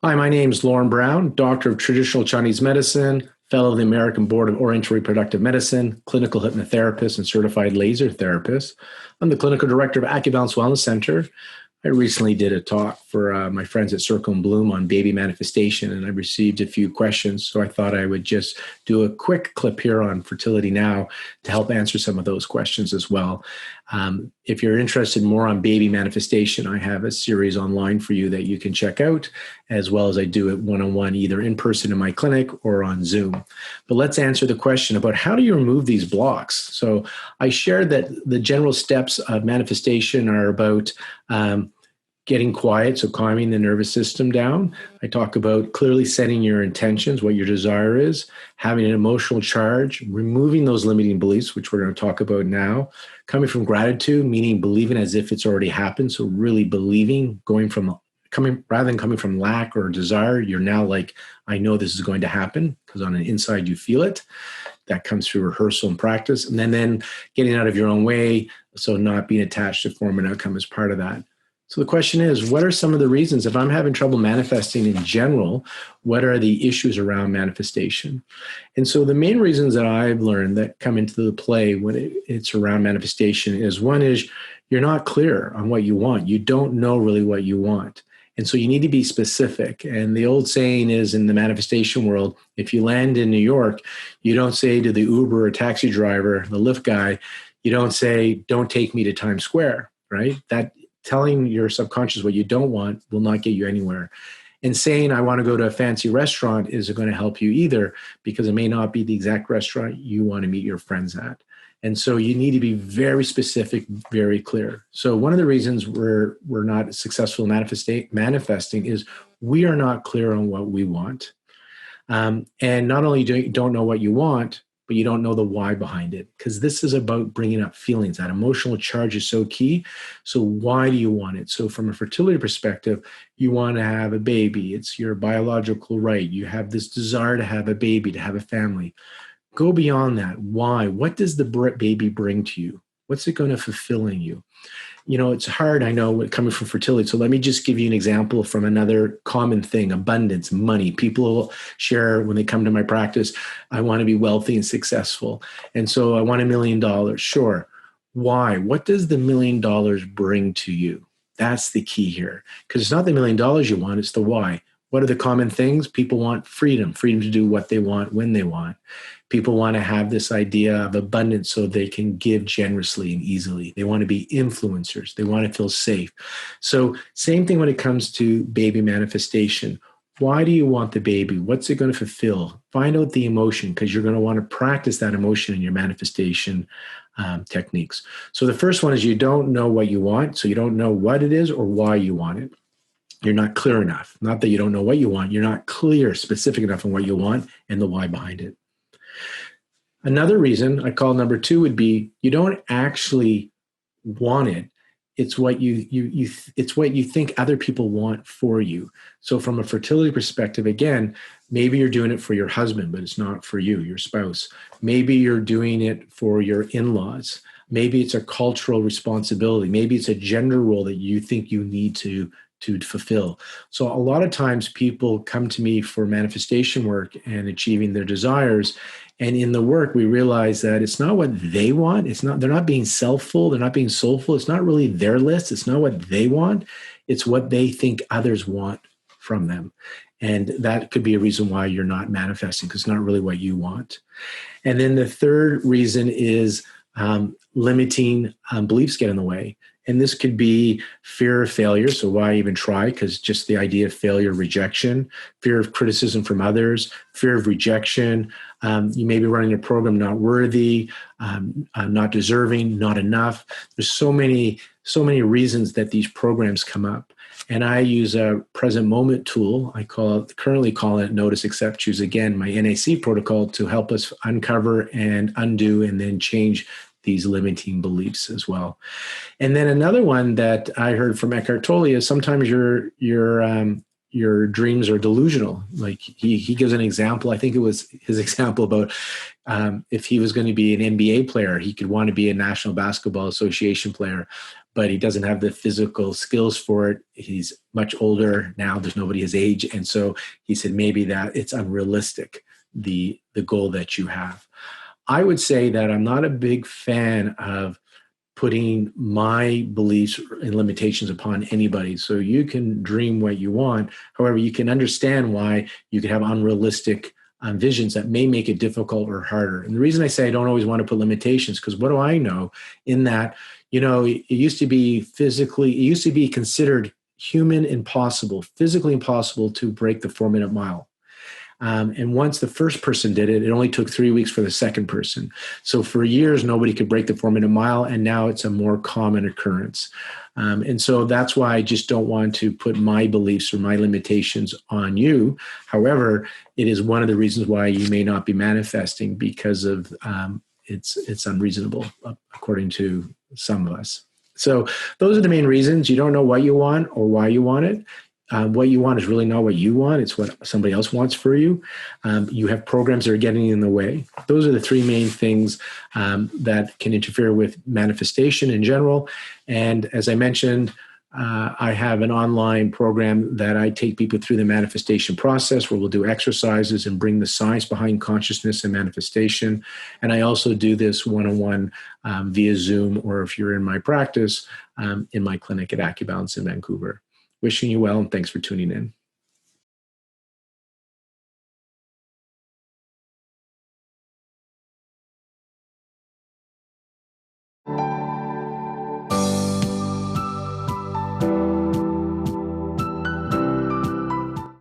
Hi, my name is Lorne Brown, Doctor of Traditional Chinese Medicine, Fellow of the American Board of Oriental Reproductive Medicine, Clinical Hypnotherapist, and Certified Laser Therapist. I'm the Clinical Director of AcuBalance Wellness Center. I recently did a talk for my friends at Circle and Bloom on baby manifestation, and I received a few questions. So I thought I would just do a quick clip here on fertility now to help answer some of those questions as well. If you're interested more on baby manifestation, I have a series online for you that you can check out, as well as I do it one-on-one, either in person in my clinic or on Zoom. But let's answer the question about how do you remove these blocks? So I shared that the general steps of manifestation are about getting quiet, so calming the nervous system down. I talk about clearly setting your intentions, what your desire is, having an emotional charge, removing those limiting beliefs, which we're going to talk about now, coming from gratitude, meaning believing as if it's already happened. So really believing, rather than coming from lack or desire, you're now like, I know this is going to happen, because on the inside you feel it. That comes through rehearsal and practice. And then getting out of your own way, so not being attached to form and outcome is part of that. So the question is, what are some of the reasons, if I'm having trouble manifesting in general, what are the issues around manifestation? And so the main reasons that I've learned that come into the play when it's around manifestation is, one is you're not clear on what you want. You don't know really what you want. And so you need to be specific. And the old saying is in the manifestation world, if you land in New York, you don't say to the Uber or taxi driver, the Lyft guy, you don't say, don't take me to Times Square, right? That telling your subconscious what you don't want will not get you anywhere. And saying, I want to go to a fancy restaurant isn't going to help you either, because it may not be the exact restaurant you want to meet your friends at. And so you need to be very specific, very clear. So one of the reasons we're not successful in manifesting is we are not clear on what we want. And not only do you don't know what you want, but you don't know the why behind it, because this is about bringing up feelings. That emotional charge is so key. So why do you want it? So from a fertility perspective, you want to have a baby. It's your biological right. You have this desire to have a baby, to have a family. Go beyond that. Why? What does the baby bring to you? What's it going to fulfill in you? You know, it's hard, I know, coming from fertility. So let me just give you an example from another common thing: abundance, money. People share when they come to my practice, I want to be wealthy and successful. And so I want $1 million. Sure. Why? What does the $1 million bring to you? That's the key here. Because it's not the $1 million you want, it's the why. What are the common things? People want freedom to do what they want when they want. People want to have this idea of abundance so they can give generously and easily. They want to be influencers. They want to feel safe. So same thing when it comes to baby manifestation. Why do you want the baby? What's it going to fulfill? Find out the emotion, because you're going to want to practice that emotion in your manifestation techniques. So the first one is you don't know what you want. So you don't know what it is or why you want it. You're not clear enough. Not that you don't know what you want. You're not clear, specific enough on what you want and the why behind it. Another reason, I call number 2, would be you don't actually want it. It's what it's what you think other people want for you. So from a fertility perspective, again, maybe you're doing it for your husband, but it's not for you, your spouse. Maybe you're doing it for your in-laws. Maybe it's a cultural responsibility. Maybe it's a gender role that you think you need to fulfill. So a lot of times people come to me for manifestation work and achieving their desires. And in the work, we realize that it's not what they want. They're not being selfful. They're not being soulful. It's not really their list. It's not what they want. It's what they think others want from them. And that could be a reason why you're not manifesting, because it's not really what you want. And then the third reason is limiting beliefs get in the way. And this could be fear of failure. So why even try? Because just the idea of failure, rejection, fear of criticism from others, fear of rejection. You may be running a program not worthy, not deserving, not enough. There's so many reasons that these programs come up. And I use a present moment tool. I currently call it Notice, Accept, Choose Again, my NAC protocol, to help us uncover and undo and then change these limiting beliefs as well. And then another one that I heard from Eckhart Tolle is sometimes your your dreams are delusional. Like he gives an example. I think it was his example about if he was going to be an NBA player, he could want to be a National Basketball Association player, but he doesn't have the physical skills for it. He's much older now. There's nobody his age. And so he said, maybe that it's unrealistic, the goal that you have. I would say that I'm not a big fan of putting my beliefs and limitations upon anybody. So you can dream what you want. However, you can understand why you could have unrealistic visions that may make it difficult or harder. And the reason I say I don't always want to put limitations, because what do I know in that, it used to be considered physically impossible to break the 4-minute mile. And once the first person did it, it only took 3 weeks for the second person. So for years, nobody could break the 4-minute mile, and now it's a more common occurrence. And so that's why I just don't want to put my beliefs or my limitations on you. However, it is one of the reasons why you may not be manifesting, because of it's unreasonable, according to some of us. So those are the main reasons. You don't know what you want or why you want it. What you want is really not what you want. It's what somebody else wants for you. You have programs that are getting in the way. Those are the three main things that can interfere with manifestation in general. And as I mentioned, I have an online program that I take people through the manifestation process, where we'll do exercises and bring the science behind consciousness and manifestation. And I also do this one-on-one via Zoom, or if you're in my practice, in my clinic at AccuBalance in Vancouver. Wishing you well, and thanks for tuning in.